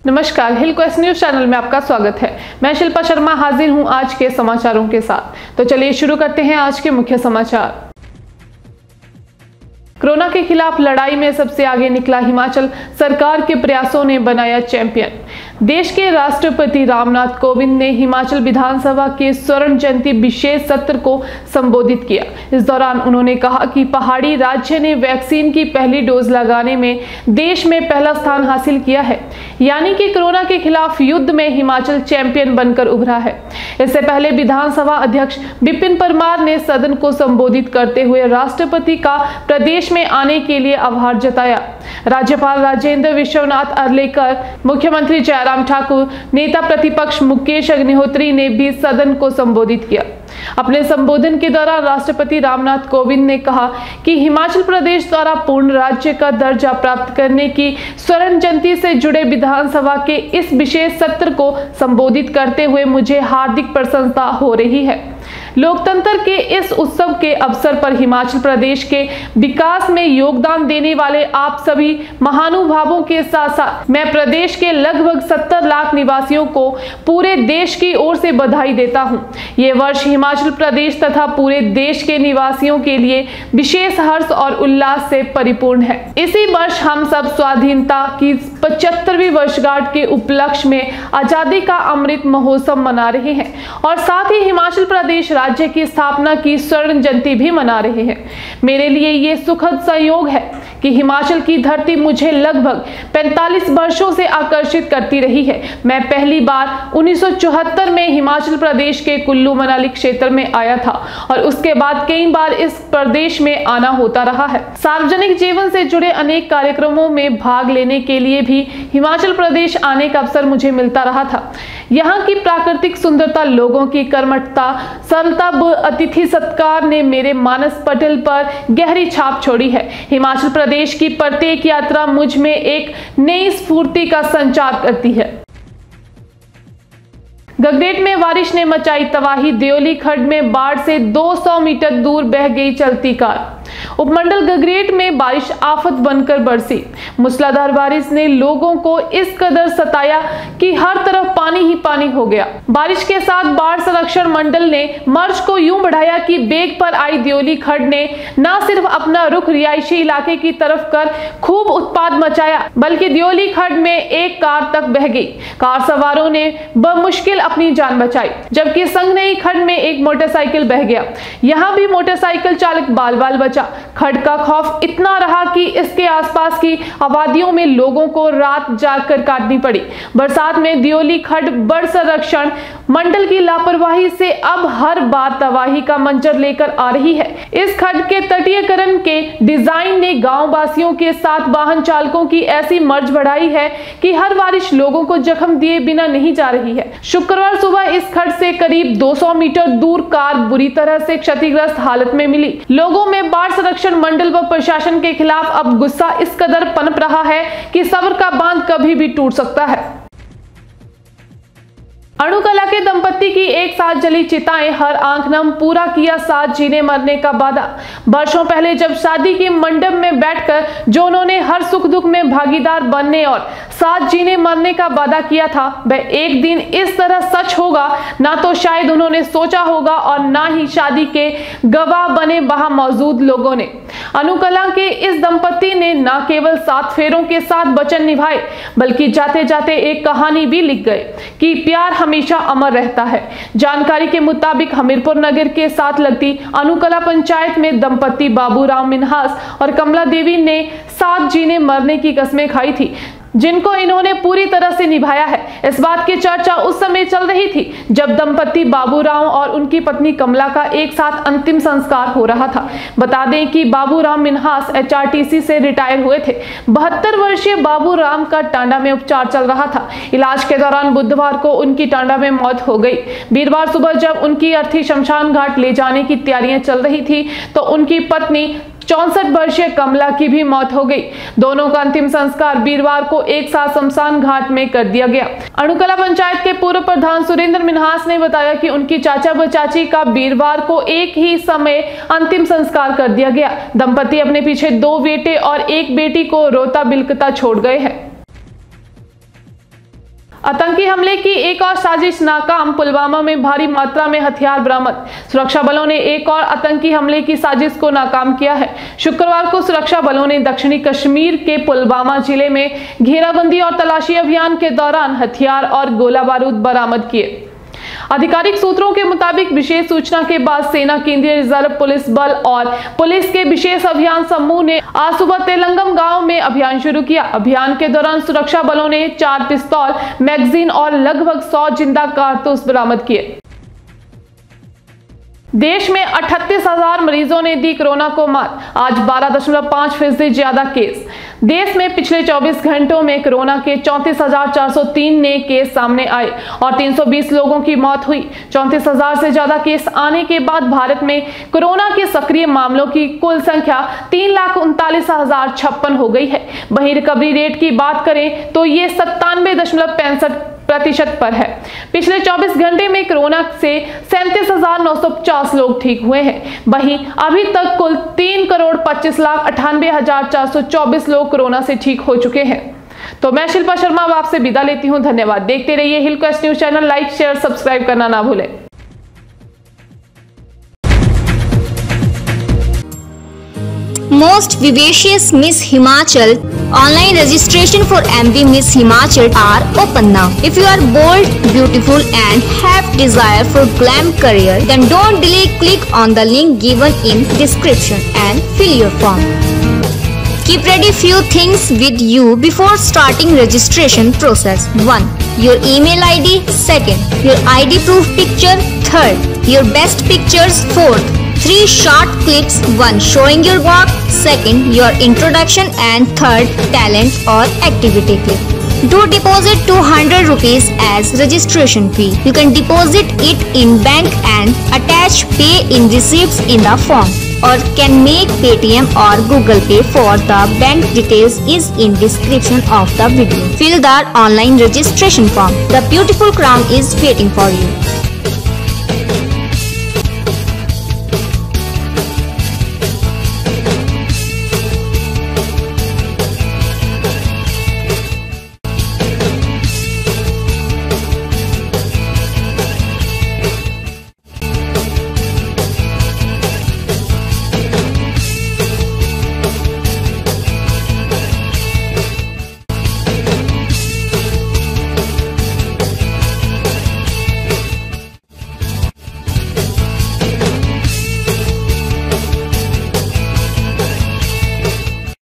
नमस्कार, हिल Quest news channel में आपका स्वागत है। मैं शिल्पा शर्मा हाजिर हूं आज के समाचारों के साथ। तो चलिए शुरू करते हैं आज के मुख्य समाचार। कोरोना के खिलाफ लड़ाई में सबसे आगे निकला हिमाचल, सरकार के प्रयासों ने बनाया चैंपियन। देश के राष्ट्रपति रामनाथ कोविंद ने हिमाचल विधानसभा के स्वर्ण जयंती विशेष सत्र को संबोधित किया। इस दौरान उन्होंने कहा कि पहाड़ी राज्य ने वैक्सीन की पहली डोज लगाने में देश में पहला स्थान हासिल किया है, यानी कि कोरोना के खिलाफ युद्ध में हिमाचल चैंपियन बनकर उभरा है। इससे पहले विधानसभा अध्यक्ष विपिन परमार ने सदन को संबोधित करते हुए राष्ट्रपति का प्रदेश में आने के लिए आभार जताया। राज्यपाल राजेंद्र विश्वनाथ अर्लेकर, मुख्यमंत्री जयराम ठाकुर, नेता प्रतिपक्ष मुकेश अग्निहोत्री ने भी सदन को संबोधित किया। अपने संबोधन के दौरान राष्ट्रपति रामनाथ कोविंद ने कहा कि हिमाचल प्रदेश द्वारा पूर्ण राज्य का दर्जा प्राप्त करने की स्वर्ण जयंती से जुड़े विधानसभा के इस विशेष सत्र को संबोधित करते हुए मुझे हार्दिक प्रशंसा हो रही है। लोकतंत्र के इस उत्सव के अवसर पर हिमाचल प्रदेश के विकास में योगदान देने वाले आप सभी महानुभावों के साथ साथ मैं प्रदेश के लगभग 70 लाख निवासियों को पूरे देश की ओर से बधाई देता हूं। ये वर्ष हिमाचल प्रदेश तथा पूरे देश के निवासियों के लिए विशेष हर्ष और उल्लास से परिपूर्ण है। इसी वर्ष हम सब स्वाधीनता की 75वीं वर्षगांठ के उपलक्ष्य में आजादी का अमृत महोत्सव मना रहे हैं और साथ ही हिमाचल प्रदेश राज्य की स्थापना की स्वर्ण जयंती भी मना रहे हैं। मेरे लिए ये सुखद संयोग है कि हिमाचल की धरती मुझे लगभग 45 वर्षों से आकर्षित करती रही है। मैं पहली बार 1974 में हिमाचल प्रदेश के कुल्लू मनाली क्षेत्र में आया था और उसके बाद कई बार इस प्रदेश में आना होता रहा है। सार्वजनिक जीवन से जुड़े अनेक कार्यक्रमों में भाग लेने के लिए भी हिमाचल प्रदेश आने का अवसर मुझे मिलता रहा था। यहाँ की प्राकृतिक सुंदरता, लोगों की कर्मठता, सरलता व अतिथि सत्कार ने मेरे मानस पटल पर गहरी छाप छोड़ी है। हिमाचल प्रदेश की प्रत्येक यात्रा मुझ में एक नई स्फूर्ति का संचार करती है। गगरेट में बारिश ने मचाई तबाही, दियोली खड्ड में बाढ़ से 200 मीटर दूर बह गई चलती कार। उपमंडल गगरेट में बारिश आफत बनकर बरसी। मूसलाधार बारिश ने लोगों को इस कदर सताया कि हर तरफ पानी ही पानी हो गया। बारिश के साथ बाढ़ संरक्षण मंडल ने मार्च को यूं बढ़ाया कि बेग पर आई दियोली खड्ड ने न सिर्फ अपना रुख रिहायशी इलाके की तरफ कर खूब उत्पात मचाया, बल्कि दियोली खड्ड में एक कार तक बह गई। कार सवारों ने बमुश्किल अपनी जान बचाई, जबकि संगनई खड्ड में एक मोटरसाइकिल बह गया। यहाँ भी मोटरसाइकिल चालक बाल बाल बचा। खड्ड का खौफ इतना रहा कि इसके आसपास की आबादियों में लोगों को रात जागकर काटनी पड़ी। बरसात में दियोली खड्ड बाढ़ संरक्षण मंडल की लापरवाही से अब हर बार तबाही का मंजर लेकर आ रही है। इस खड्ड के तटीयकरण के डिजाइन ने गांव वासियों के साथ वाहन चालकों की ऐसी मर्ज बढ़ाई है कि हर बारिश लोगों को जख्म दिए बिना नहीं जा रही है। शुक्रवार सुबह इस खड्ड से करीब 200 मीटर दूर कार बुरी तरह से क्षतिग्रस्त हालत में मिली। लोगों में बाढ़ संरक्षण मंडल व प्रशासन के खिलाफ अब गुस्सा इस कदर पनप रहा है कि सब्र का बांध कभी भी टूट सकता है। अणुकला के दंपत्ति की एक साथ जली चिताएं, हर आंख नम, पूरा किया साथ जीने मरने का वादा। वर्षों पहले जब शादी के मंडप में बैठकर जो उन्होंने हर सुख दुख में भागीदार बनने और साथ जीने मरने का वादा किया था, वह एक दिन इस तरह सच होगा ना तो शायद उन्होंने सोचा होगा और ना ही शादी के गवाह बने वहां मौजूद लोगों ने। अणुकला के इस दंपत्ति ने न केवल 7 फेरों के साथ वचन निभाए, बल्कि जाते जाते एक कहानी भी लिख गए कि प्यार हमेशा अमर रहता है। जानकारी के मुताबिक हमीरपुर नगर के साथ लगती अणुकला पंचायत में दंपत्ति बाबूराम मिन्हास और कमला देवी ने साथ जीने मरने की कस्में खाई थी, जिनको इन्होंने पूरी तरह से निभाया है। इस बात की चर्चा उस समय चल रही थी जब दंपत्ति बाबूराम और उनकी पत्नी कमला का एक साथ अंतिम संस्कार हो रहा था। बता दें कि बाबूराम मिन्हास HRTC से रिटायर हुए थे। 72 वर्षीय बाबूराम का टांडा में उपचार चल रहा था। इलाज के दौरान बुधवार को उनकी टांडा में मौत हो गई। वीरवार सुबह जब उनकी अर्थी शमशान घाट ले जाने की तैयारियां चल रही थी तो उनकी पत्नी 64 वर्षीय कमला की भी मौत हो गई। दोनों का अंतिम संस्कार वीरवार को एक साथ शमशान घाट में कर दिया गया। अणुकला पंचायत के पूर्व प्रधान सुरेंद्र मिन्हास ने बताया कि उनकी चाचा व चाची का वीरवार को एक ही समय अंतिम संस्कार कर दिया गया। दंपति अपने पीछे 2 बेटे और 1 बेटी को रोता बिलखता छोड़ गए हैं। आतंकी हमले की एक और साजिश नाकाम, पुलवामा में भारी मात्रा में हथियार बरामद। सुरक्षा बलों ने एक और आतंकी हमले की साजिश को नाकाम किया है। शुक्रवार को सुरक्षा बलों ने दक्षिणी कश्मीर के पुलवामा जिले में घेराबंदी और तलाशी अभियान के दौरान हथियार और गोला बारूद बरामद किए। आधिकारिक सूत्रों के मुताबिक विशेष सूचना के बाद सेना, केंद्रीय रिजर्व पुलिस बल और पुलिस के विशेष अभियान समूह ने आज सुबह तेलंगम गांव में अभियान शुरू किया। अभियान के दौरान सुरक्षा बलों ने 4 पिस्तौल, मैगजीन और लगभग 100 जिंदा कारतूस बरामद किए। देश में 38,000 मरीजों ने दी कोरोना को मात, आज 12.5% ज्यादा केस। देश में पिछले 24 घंटों में कोरोना के 34,403 नए केस सामने आए और 320 लोगों की मौत हुई। 34,000 से ज्यादा केस आने के बाद भारत में कोरोना के सक्रिय मामलों की कुल संख्या 3,39,056 हो गई है। वहीं रिकवरी रेट की बात करें तो ये 97.65% पर है। पिछले 24 घंटे में कोरोना से 37,950 लोग ठीक हुए हैं। वहीं अभी तक कुल 3,25,98,424 लोग कोरोना से ठीक हो चुके हैं। तो मैं शिल्पा शर्मा अब आपसे विदा लेती हूं। धन्यवाद। देखते रहिए Hill Quest news channel. Like, share, subscribe करना ना भूलें। Most vivacious Miss Himachal online registration for MV Miss Himachal are open now. If you are bold, beautiful and have desire for glam career, then don't delay. Click on the link given in description and fill your form. Keep ready few things with you before starting registration process. 1. Your email ID. 2. Your ID proof picture. 3. Your best pictures. 4. 3 short clips, 1 showing your work, 2nd your introduction and 3rd talent or activity clip. Do deposit 200 rupees as registration fee. You can deposit it in bank and attach pay in receipts in the form, or can make Paytm or Google Pay for the bank details is in description of the video. Fill the online registration form. The beautiful crown is waiting for you.